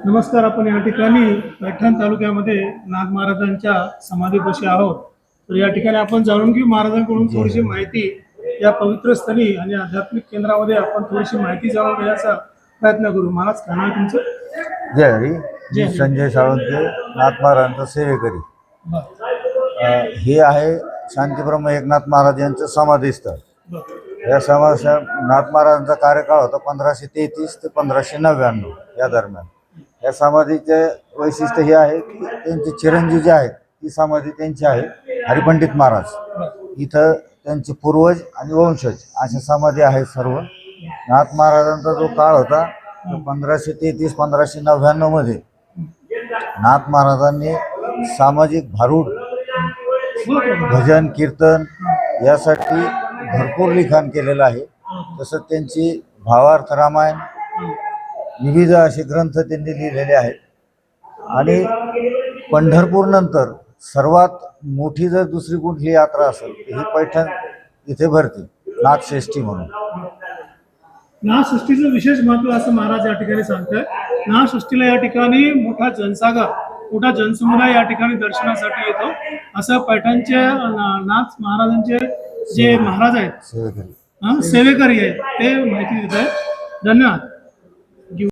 नमस्कार. आपण या ठिकाणी पैठण तालुक्यामध्ये नाग महाराजांच्या समाधीपाशी आहोत. तर या ठिकाणी आपण जाणून घेऊ महाराजांकडून थोडीशी माहिती. या पवित्र स्थळी आणि आध्यात्मिक केंद्रामध्ये आपण थोडीशी माहिती जाणून घेण्याचा प्रयत्न करू. महाराज काय नाव तुमचं? जय हरी. जय मी हरी. संजय साळुंके, नाथ महाराजांचा सेवेकरी. बरं. हे आहे शांतीब्रह्म एकनाथ महाराज यांचं समाधीस्थळ. बरं. या नाथ महाराजांचा कार्यकाळ होता 1533 ते 1599 या दरम्यान. या समाधीचे वैशिष्ट्य हे आहे की त्यांचे चिरंजीव जे आहेत ती समाधी त्यांची आहे हरिपंडित महाराज. इथं त्यांचे पूर्वज आणि वंशज अशा समाधी आहेत सर्व. नाथ महाराजांचा जो काळ होता तो 1533-1599 मध्ये नाथ महाराजांनी सामाजिक भारूड, भजन कीर्तन यासाठी भरपूर लिखाण केलेलं आहे. तसंच त्यांची भावार्थ रामायण, विविध असे ग्रंथ त्यांनी लिहिलेले आहेत. आणि पंढरपूर नंतर सर्वात मोठी जर दुसरी कुठली यात्रा असेल तर ही पैठण इथे भरते, नाथषष्ठी म्हणून. नाथषष्ठीचं विशेष महत्त्व असं महाराज या ठिकाणी सांगतात. नाथषष्ठीला या ठिकाणी मोठा जनसागर, मोठा जनसमुदाय या ठिकाणी दर्शनासाठी येतो. असं पैठणचे नाथ महाराजांचे जे महाराज आहेत, सेवेकरी सेवेकरी आहेत, ते माहिती देत आहेत. धन्यवाद.